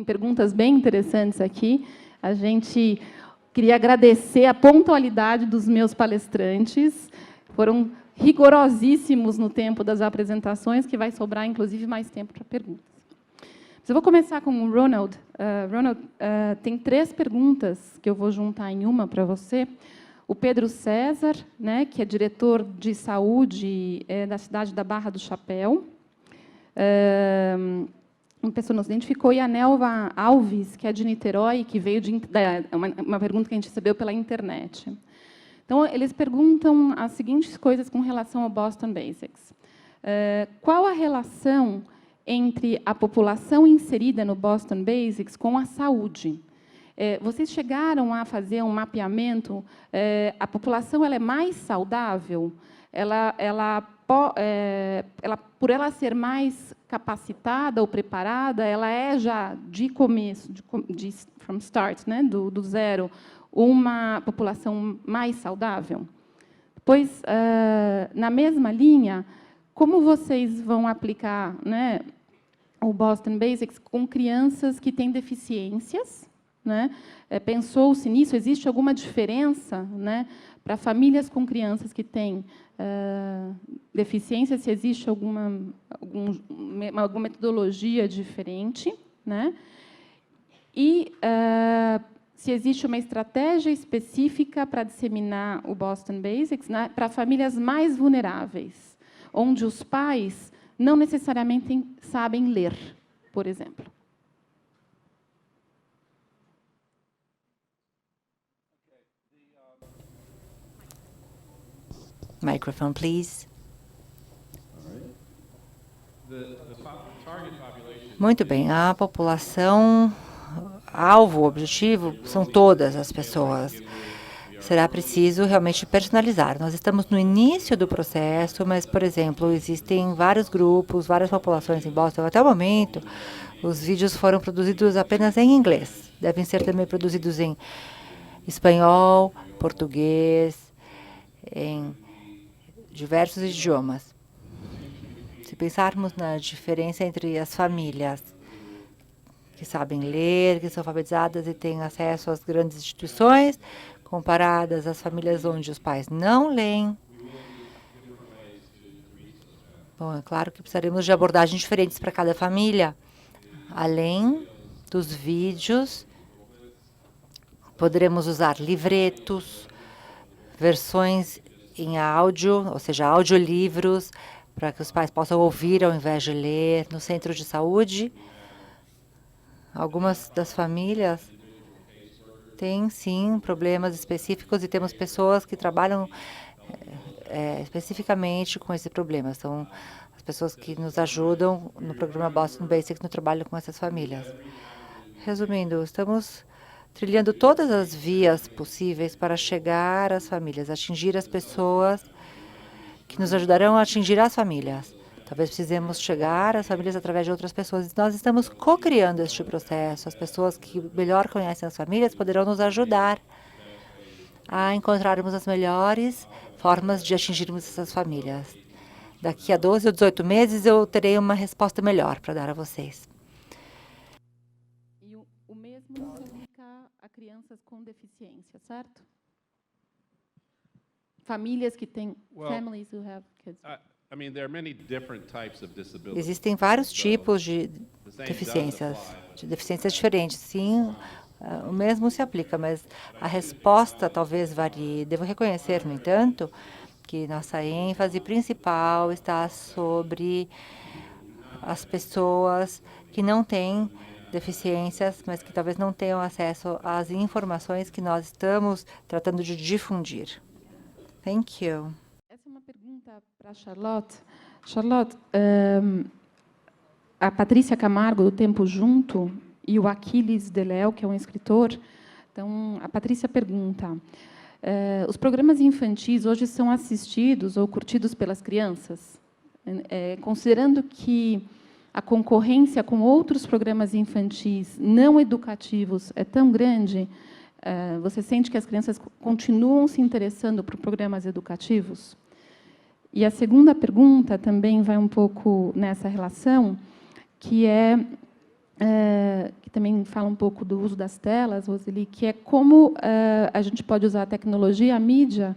perguntas bem interessantes aqui. A gente queria agradecer a pontualidade dos meus palestrantes. Foram rigorosíssimos no tempo das apresentações, que vai sobrar, inclusive, mais tempo para perguntas. Mas eu vou começar com o Ronald. Ronald, tem 3 perguntas que eu vou juntar em uma para você. O Pedro César, né, que é diretor de saúde da cidade da Barra do Chapéu. Uma pessoa nos identificou, e a Nelva Alves, que é de Niterói, que veio uma pergunta que a gente recebeu pela internet. Então, eles perguntam as seguintes coisas com relação ao Boston Basics. Qual a relação entre a população inserida no Boston Basics com a saúde? Vocês chegaram a fazer um mapeamento? A população ela é mais saudável? Por ela ser mais capacitada ou preparada, ela é já de começo, from start, né, do zero, uma população mais saudável? Depois, na mesma linha, como vocês vão aplicar, né, o Boston Basics com crianças que têm deficiências? Né? Pensou-se nisso? Existe alguma diferença, né, para famílias com crianças que têm deficiência? Se existe alguma metodologia diferente, né? E se existe uma estratégia específica para disseminar o Boston Basics, né, para famílias mais vulneráveis, onde os pais não necessariamente sabem ler, por exemplo. Microphone, please. Muito bem, a população alvo, objetivo, são todas as pessoas. Será preciso realmente personalizar. Nós estamos no início do processo, mas, por exemplo, existem vários grupos, várias populações em Boston. Até o momento, os vídeos foram produzidos apenas em inglês. Devem ser também produzidos em espanhol, português, em diversos idiomas. Se pensarmos na diferença entre as famílias que sabem ler, que são alfabetizadas e têm acesso às grandes instituições, comparadas às famílias onde os pais não leem, bom, é claro que precisaremos de abordagens diferentes para cada família. Além dos vídeos, poderemos usar livretos, versões em áudio, ou seja, audiolivros, para que os pais possam ouvir ao invés de ler. No centro de saúde, algumas das famílias têm, sim, problemas específicos, e temos pessoas que trabalham especificamente com esse problema. São as pessoas que nos ajudam no programa Boston Basics no trabalho com essas famílias. Resumindo, estamos trilhando todas as vias possíveis para chegar às famílias, atingir as pessoas que nos ajudarão a atingir as famílias. Talvez precisemos chegar às famílias através de outras pessoas. Nós estamos co-criando este processo. As pessoas que melhor conhecem as famílias poderão nos ajudar a encontrarmos as melhores formas de atingirmos essas famílias. Daqui a 12 ou 18 meses, eu terei uma resposta melhor para dar a vocês. E o mesmo não se aplica a crianças com deficiência, certo? Famílias que têm... families who have kids. Existem vários tipos de deficiências diferentes. Sim, o mesmo se aplica, mas a resposta talvez varie. Devo reconhecer, no entanto, que nossa ênfase principal está sobre as pessoas que não têm deficiências, mas que talvez não tenham acesso às informações que nós estamos tratando de difundir. Thank you. Essa é uma pergunta para a Charlotte. Charlotte, a Patrícia Camargo, do Tempo Junto, e o Aquiles Deléo, que é um escritor. Então, a Patrícia pergunta, os programas infantis hoje são assistidos ou curtidos pelas crianças? Considerando que a concorrência com outros programas infantis não educativos é tão grande, você sente que as crianças continuam se interessando por programas educativos? E a segunda pergunta também vai um pouco nessa relação, que é que também fala um pouco do uso das telas, Roseli, que é como a gente pode usar a tecnologia, a mídia,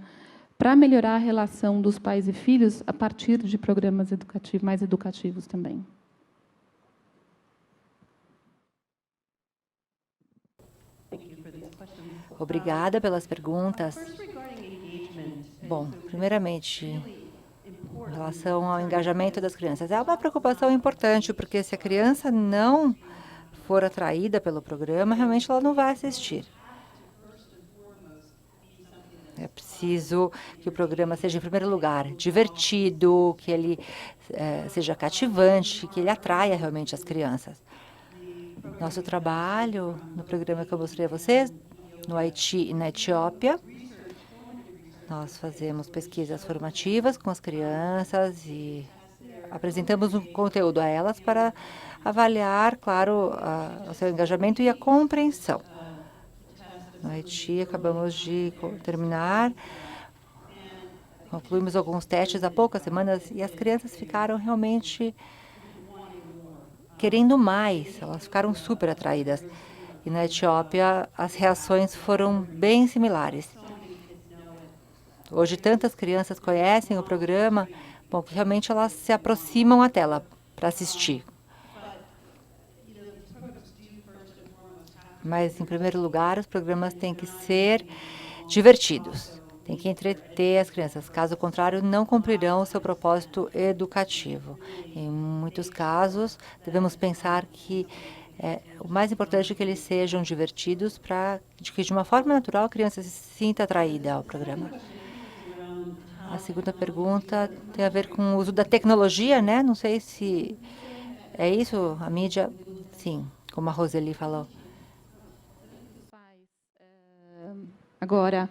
para melhorar a relação dos pais e filhos a partir de programas educativos, mais educativos também. Obrigada pelas perguntas. Bom, primeiramente, em relação ao engajamento das crianças, é uma preocupação importante, porque se a criança não for atraída pelo programa, realmente ela não vai assistir. É preciso que o programa seja, em primeiro lugar, divertido, que ele seja cativante, que ele atraia realmente as crianças. Nosso trabalho no programa que eu mostrei a vocês, no Haiti e na Etiópia, nós fazemos pesquisas formativas com as crianças e apresentamos um conteúdo a elas para avaliar, claro, o seu engajamento e a compreensão. No Haiti, acabamos de terminar, concluímos alguns testes há poucas semanas e as crianças ficaram realmente querendo mais, elas ficaram super atraídas. E na Etiópia, as reações foram bem similares. Hoje, tantas crianças conhecem o programa, bom, que realmente elas se aproximam à tela para assistir. Mas, em primeiro lugar, os programas têm que ser divertidos, têm que entreter as crianças. Caso contrário, não cumprirão o seu propósito educativo. Em muitos casos, devemos pensar que o mais importante é que eles sejam divertidos para que, de uma forma natural, a criança se sinta atraída ao programa. A segunda pergunta tem a ver com o uso da tecnologia, né? Não sei se é isso, a mídia. Sim, como a Roseli falou. Agora,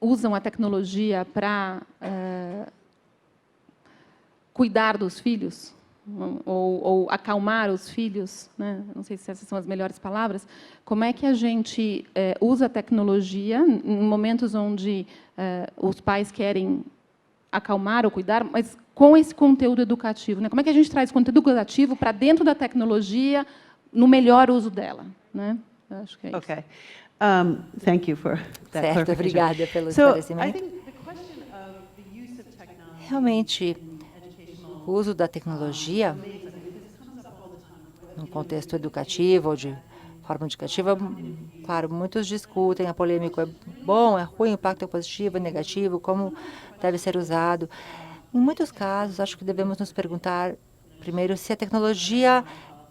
usam a tecnologia para cuidar dos filhos? Ou acalmar os filhos, né? Não sei se essas são as melhores palavras. Como é que a gente usa a tecnologia em momentos onde os pais querem acalmar ou cuidar, mas com esse conteúdo educativo, né? Como é que a gente traz conteúdo educativo para dentro da tecnologia no melhor uso dela, né? Eu acho que é isso. Okay. Thank you for that Certo, obrigada pelo esclarecimento. Realmente, o uso da tecnologia no contexto educativo ou de forma educativa, claro, muitos discutem, a polêmica é bom, é ruim, o impacto é positivo, é negativo, como deve ser usado. Em muitos casos, acho que devemos nos perguntar, primeiro, se a tecnologia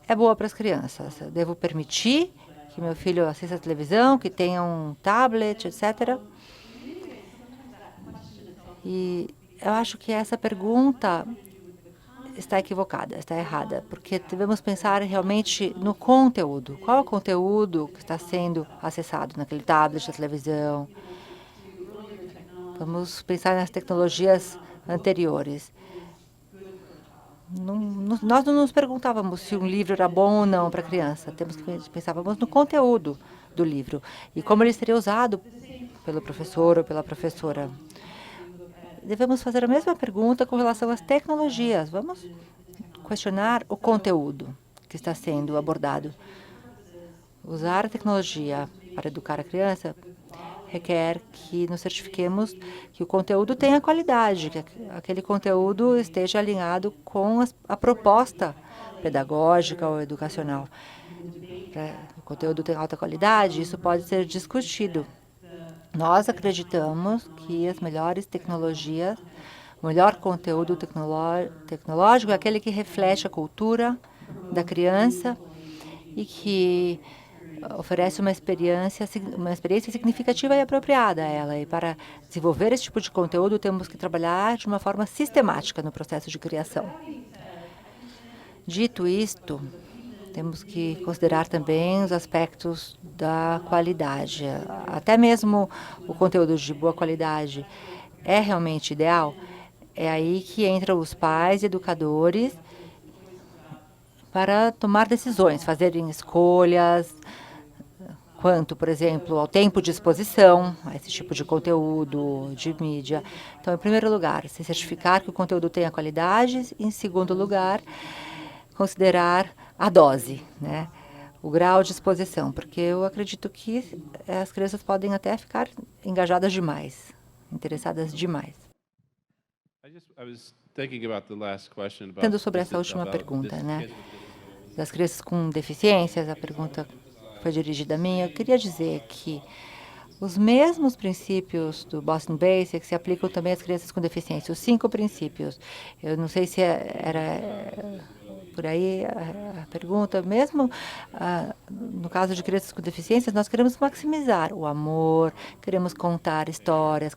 é boa para as crianças. Eu devo permitir que meu filho assista a televisão, que tenha um tablet, etc. E eu acho que essa pergunta está equivocada, está errada, porque devemos pensar realmente no conteúdo. Qual é o conteúdo que está sendo acessado naquele tablet, na televisão? Vamos pensar nas tecnologias anteriores. Nós não nos perguntávamos se um livro era bom ou não para a criança. Pensávamos no conteúdo do livro e como ele seria usado pelo professor ou pela professora. Devemos fazer a mesma pergunta com relação às tecnologias. Vamos questionar o conteúdo que está sendo abordado. Usar a tecnologia para educar a criança requer que nos certifiquemos que o conteúdo tenha qualidade, que aquele conteúdo esteja alinhado com a proposta pedagógica ou educacional. O conteúdo tem alta qualidade, isso pode ser discutido. Nós acreditamos que as melhores tecnologias, o melhor conteúdo tecnológico é aquele que reflete a cultura da criança e que oferece uma experiência significativa e apropriada a ela. E para desenvolver esse tipo de conteúdo, temos que trabalhar de uma forma sistemática no processo de criação. Dito isto, temos que considerar também os aspectos da qualidade. Até mesmo o conteúdo de boa qualidade é realmente ideal. É aí que entram os pais e educadores para tomar decisões, fazerem escolhas quanto, por exemplo, ao tempo de exposição a esse tipo de conteúdo, de mídia. Então, em primeiro lugar, se certificar que o conteúdo tenha qualidade. Em segundo lugar, considerar a dose, né? O grau de exposição, porque eu acredito que as crianças podem até ficar engajadas demais, interessadas demais. Pensando sobre essa última pergunta, né? Das crianças com deficiências, a pergunta foi dirigida a mim. Eu queria dizer que os mesmos princípios do Boston Basics se aplicam também às crianças com deficiência. Os 5 princípios. Eu não sei se era por aí a pergunta. Mesmo no caso de crianças com deficiências, nós queremos maximizar o amor, queremos contar histórias,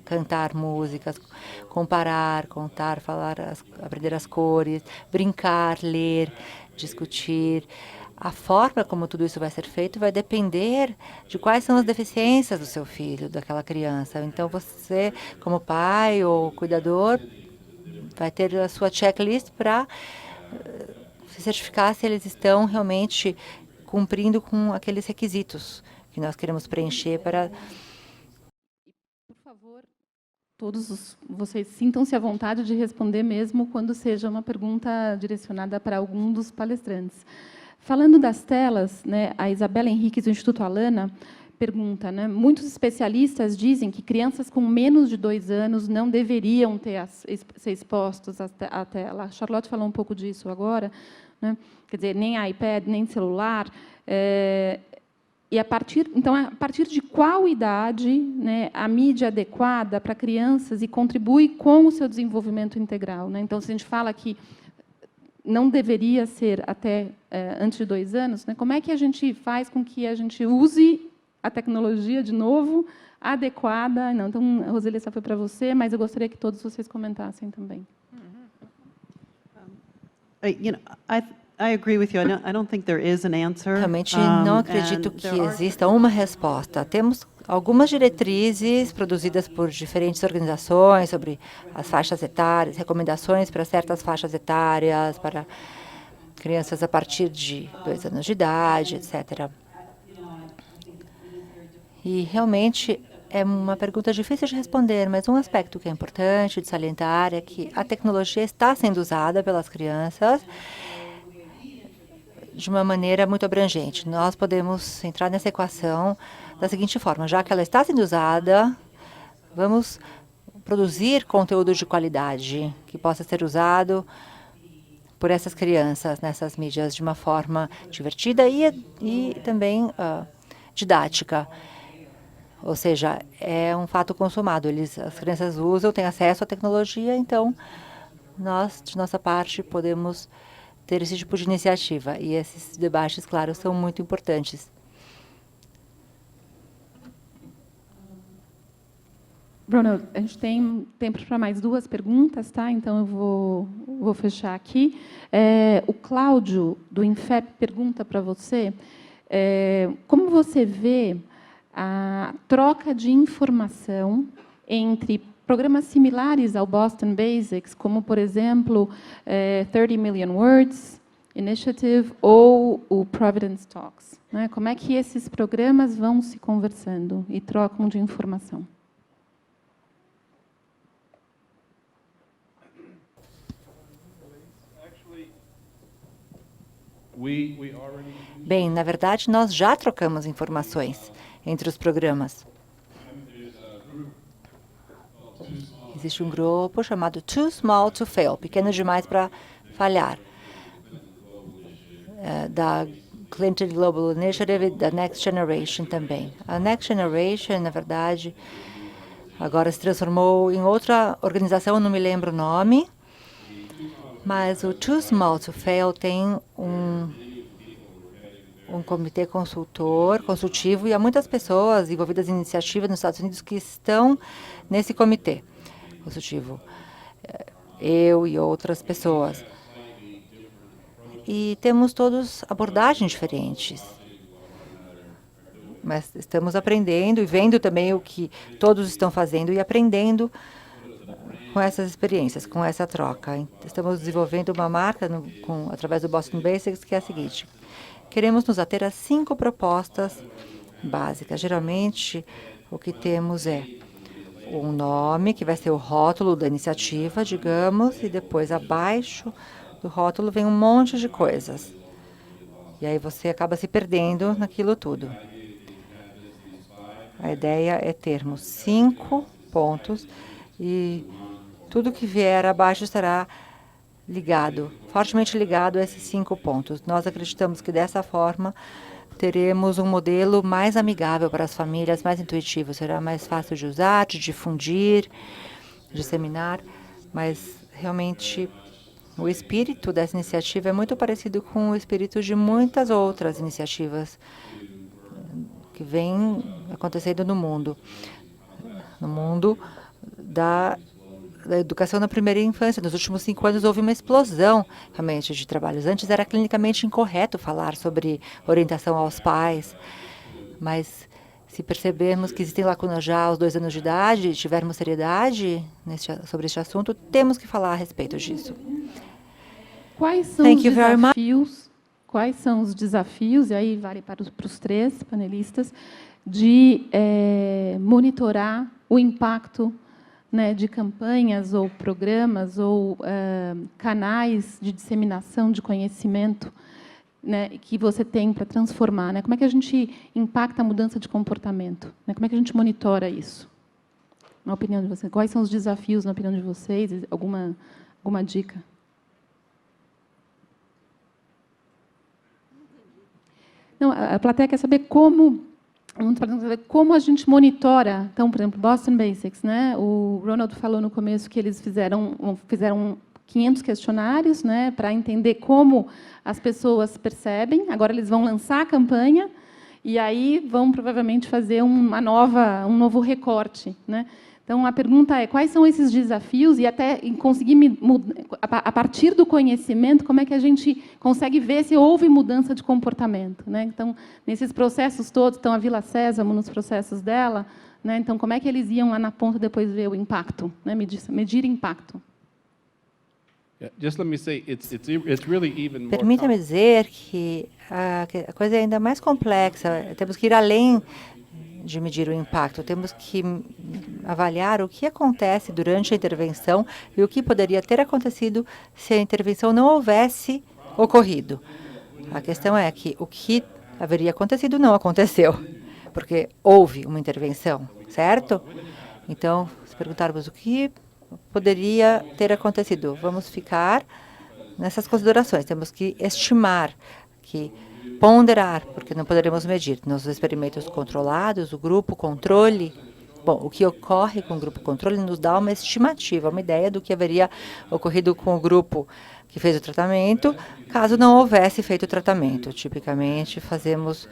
cantar músicas, comparar, contar, falar, aprender as cores, brincar, ler, discutir. A forma como tudo isso vai ser feito vai depender de quais são as deficiências do seu filho, daquela criança. Então, você, como pai ou cuidador, vai ter a sua checklist para se certificar se eles estão realmente cumprindo com aqueles requisitos que nós queremos preencher para... Por favor, todos vocês sintam-se à vontade de responder mesmo quando seja uma pergunta direcionada para algum dos palestrantes. Falando das telas, né, a Isabela Henriques, do Instituto Alana, pergunta, né, muitos especialistas dizem que crianças com menos de 2 anos não deveriam ser expostos à tela. A Charlotte falou um pouco disso agora, né? Quer dizer, nem iPad, nem celular. E a partir de qual idade, né, a mídia adequada para crianças e contribui com o seu desenvolvimento integral, né? Então, se a gente fala que não deveria ser até antes de 2 anos, né? Como é que a gente faz com que a gente use a tecnologia, de novo, adequada? Não, então, Roseli, essa foi para você, mas eu gostaria que todos vocês comentassem também. I agree with you. I don't think there is an answer. Realmente não acredito que exista uma resposta. Temos algumas diretrizes produzidas por diferentes organizações sobre as faixas etárias, recomendações para certas faixas etárias, para crianças a partir de 2 anos de idade, etc. E realmente é uma pergunta difícil de responder, mas um aspecto que é importante de salientar é que a tecnologia está sendo usada pelas crianças de uma maneira muito abrangente. Nós podemos entrar nessa equação da seguinte forma: já que ela está sendo usada, vamos produzir conteúdo de qualidade que possa ser usado por essas crianças nessas mídias de uma forma divertida e também didática. Ou seja, é um fato consumado. As crianças usam, têm acesso à tecnologia, então nós, de nossa parte, podemos ter esse tipo de iniciativa. E esses debates, claro, são muito importantes. Bruno, a gente tem tempo para mais 2 perguntas, tá? Então, eu vou fechar aqui. O Cláudio, do INFEP, pergunta para você como você vê a troca de informação entre programas similares ao Boston Basics, como, por exemplo, 30 Million Words Initiative ou o Providence Talks, né? Como é que esses programas vão se conversando e trocam de informação? Bem, na verdade, nós já trocamos informações entre os programas. Existe um grupo chamado Too Small to Fail, pequeno demais para falhar, da Clinton Global Initiative e da Next Generation também. A Next Generation, na verdade, agora se transformou em outra organização, não me lembro o nome, mas o Too Small to Fail tem um comitê consultivo, e há muitas pessoas envolvidas em iniciativas nos Estados Unidos que estão nesse comitê consultivo. Eu e outras pessoas. E temos todos abordagens diferentes. Mas estamos aprendendo e vendo também o que todos estão fazendo e aprendendo com essas experiências, com essa troca. Estamos desenvolvendo uma marca através do Boston Basics, que é a seguinte: queremos nos ater a 5 propostas básicas. Geralmente, o que temos é um nome, que vai ser o rótulo da iniciativa, digamos, e depois, abaixo do rótulo, vem um monte de coisas. E aí você acaba se perdendo naquilo tudo. A ideia é termos 5 pontos e tudo que vier abaixo estará ligado, fortemente ligado a esses 5 pontos. Nós acreditamos que dessa forma teremos um modelo mais amigável para as famílias, mais intuitivo, será mais fácil de usar, de difundir, disseminar, mas realmente o espírito dessa iniciativa é muito parecido com o espírito de muitas outras iniciativas que vêm acontecendo no mundo da educação na primeira infância. Nos últimos 5 anos houve uma explosão realmente de trabalhos. Antes era clinicamente incorreto falar sobre orientação aos pais, mas se percebermos que existem lacunas já aos 2 anos de idade e tivermos seriedade sobre este assunto, temos que falar a respeito disso. Quais são os desafios? Quais são os desafios, e aí vale para os 3 panelistas, de monitorar o impacto, né, de campanhas ou programas ou canais de disseminação de conhecimento, né, que você tem para transformar, né? Como é que a gente impacta a mudança de comportamento? Né? Como é que a gente monitora isso? Na opinião de vocês, quais são os desafios, na opinião de vocês? Alguma dica? Não, a plateia quer saber como a gente monitora. Então, por exemplo, Boston Basics, né? O Ronald falou no começo que eles fizeram 500 questionários, né, para entender como as pessoas percebem. Agora eles vão lançar a campanha e aí vão provavelmente fazer um novo recorte, né? Então, a pergunta é, quais são esses desafios e até conseguir, a partir do conhecimento, como é que a gente consegue ver se houve mudança de comportamento, né? Então, nesses processos todos, então, a Vila Sésamo, nos processos dela, né? Então, como é que eles iam lá na ponta depois ver o impacto, né? Medir impacto. Permita-me dizer que a coisa é ainda mais complexa. Temos que ir além de medir o impacto. Temos que avaliar o que acontece durante a intervenção e o que poderia ter acontecido se a intervenção não houvesse ocorrido. A questão é que o que haveria acontecido não aconteceu, porque houve uma intervenção, certo? Então, se perguntarmos o que poderia ter acontecido, vamos ficar nessas considerações. Temos que estimar, ponderar, porque não poderemos medir. Nos experimentos controlados, o grupo controle, o que ocorre com o grupo controle nos dá uma estimativa, uma ideia do que haveria ocorrido com o grupo que fez o tratamento, caso não houvesse feito o tratamento. Tipicamente, fazemos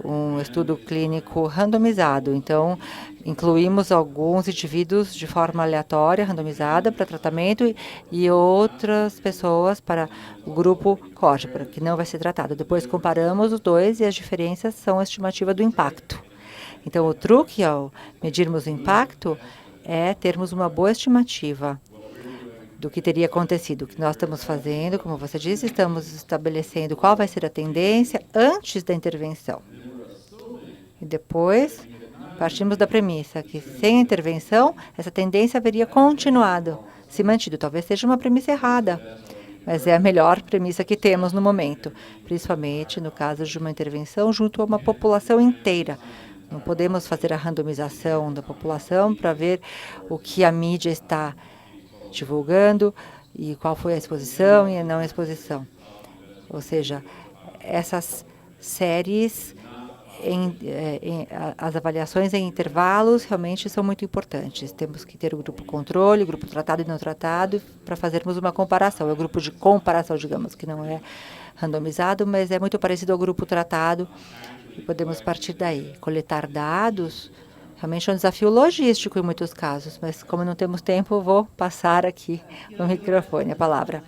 um estudo clínico randomizado. Então, incluímos alguns indivíduos de forma aleatória, randomizada, para tratamento e outras pessoas para o grupo corte, para que não vai ser tratado. Depois, comparamos os dois e as diferenças são a estimativa do impacto. Então, o truque ao medirmos o impacto é termos uma boa estimativa do que teria acontecido. O que nós estamos fazendo, como você disse, estamos estabelecendo qual vai ser a tendência antes da intervenção. E depois, partimos da premissa que, sem a intervenção, essa tendência haveria continuado, se mantido. Talvez seja uma premissa errada, mas é a melhor premissa que temos no momento, principalmente no caso de uma intervenção junto a uma população inteira. Não podemos fazer a randomização da população para ver o que a mídia está divulgando e qual foi a exposição e a não exposição. Ou seja, essas séries, as avaliações em intervalos realmente são muito importantes. Temos que ter o grupo controle, o grupo tratado e não tratado, para fazermos uma comparação. É o grupo de comparação, digamos, que não é randomizado, mas é muito parecido ao grupo tratado e podemos partir daí. Coletar dados realmente é um desafio logístico em muitos casos, mas como não temos tempo, eu vou passar aqui o microfone, a palavra.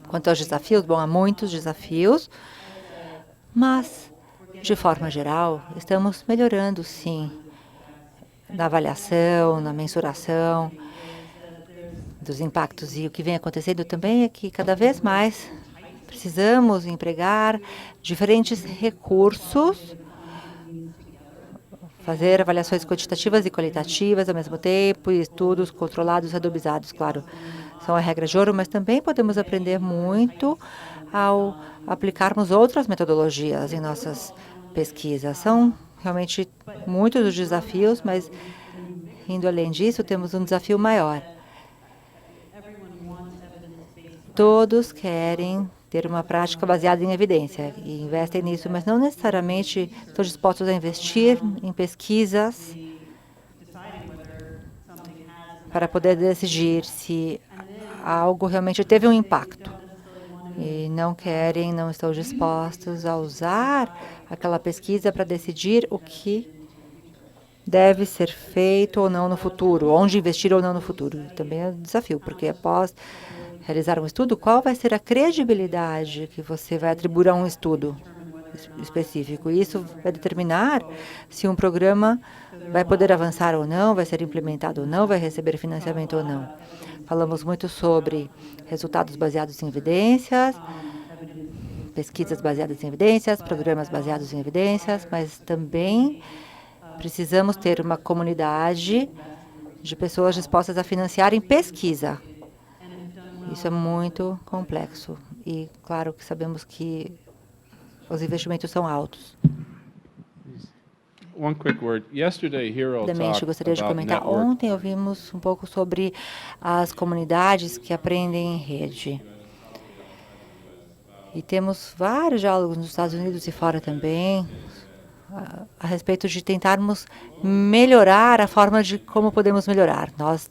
Quanto aos desafios, há muitos desafios, mas, de forma geral, estamos melhorando, sim, na avaliação, na mensuração dos impactos. E o que vem acontecendo também é que, cada vez mais, precisamos empregar diferentes recursos, fazer avaliações quantitativas e qualitativas ao mesmo tempo, e estudos controlados, randomizados, claro, são a regra de ouro, mas também podemos aprender muito ao aplicarmos outras metodologias em nossas pesquisas. São realmente muitos os desafios, mas, indo além disso, temos um desafio maior. Todos querem ter uma prática baseada em evidência e investem nisso, mas não necessariamente estão dispostos a investir em pesquisas para poder decidir se algo realmente teve um impacto. E não querem, não estão dispostos a usar aquela pesquisa para decidir o que deve ser feito ou não no futuro, onde investir ou não no futuro. Também é um desafio, porque após realizar um estudo, qual vai ser a credibilidade que você vai atribuir a um estudo específico? E isso vai determinar se um programa vai poder avançar ou não, vai ser implementado ou não, vai receber financiamento ou não. Falamos muito sobre resultados baseados em evidências, pesquisas baseadas em evidências, programas baseados em evidências, mas também precisamos ter uma comunidade de pessoas dispostas a financiar em pesquisa. Isso é muito complexo e, claro, que sabemos que os investimentos são altos. One quick word. Yesterday, Hero Rapidamente, talked gostaria de about comentar. network. Ontem ouvimos um pouco sobre as comunidades que aprendem em rede. E temos vários diálogos nos Estados Unidos e fora também a respeito de tentarmos melhorar a forma de como podemos melhorar. Nós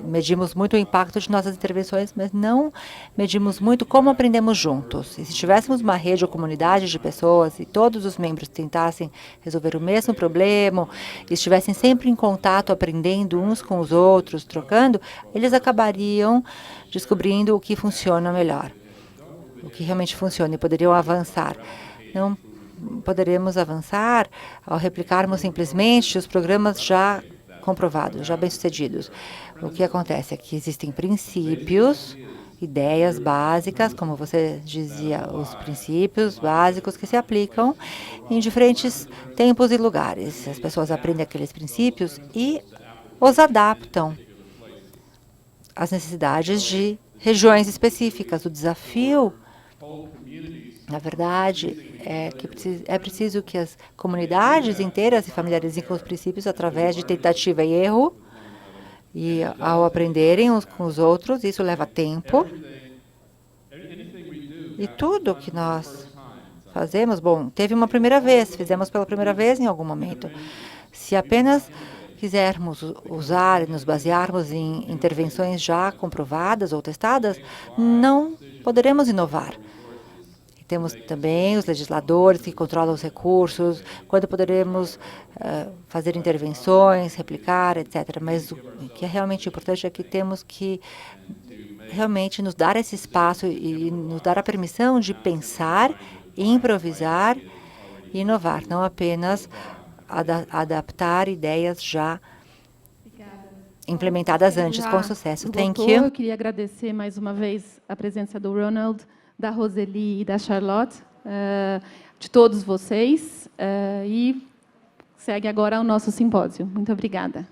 medimos muito o impacto de nossas intervenções, mas não medimos muito como aprendemos juntos. E se tivéssemos uma rede ou comunidade de pessoas e todos os membros tentassem resolver o mesmo problema, e estivessem sempre em contato, aprendendo uns com os outros, trocando, eles acabariam descobrindo o que funciona melhor, o que realmente funciona, e poderiam avançar. Não poderemos avançar ao replicarmos simplesmente os programas já comprovados, já bem-sucedidos. O que acontece é que existem princípios, ideias básicas, como você dizia, os princípios básicos que se aplicam em diferentes tempos e lugares. As pessoas aprendem aqueles princípios e os adaptam às necessidades de regiões específicas. O desafio, na verdade, é que é preciso que as comunidades inteiras se familiarizem com os princípios através de tentativa e erro, e ao aprenderem uns com os outros, isso leva tempo. E tudo que nós fazemos, bom, teve uma primeira vez, fizemos pela primeira vez em algum momento. Se apenas quisermos usar e nos basearmos em intervenções já comprovadas ou testadas, não poderemos inovar. Temos também os legisladores que controlam os recursos, quando poderemos fazer intervenções, replicar, etc. Mas o que é realmente importante é que temos que realmente nos dar esse espaço e nos dar a permissão de pensar, improvisar e inovar, não apenas adaptar ideias já implementadas antes com sucesso. Thank you. Eu queria agradecer mais uma vez a presença do Ronald, da Roseli e da Charlotte, de todos vocês, e segue agora o nosso simpósio. Muito obrigada.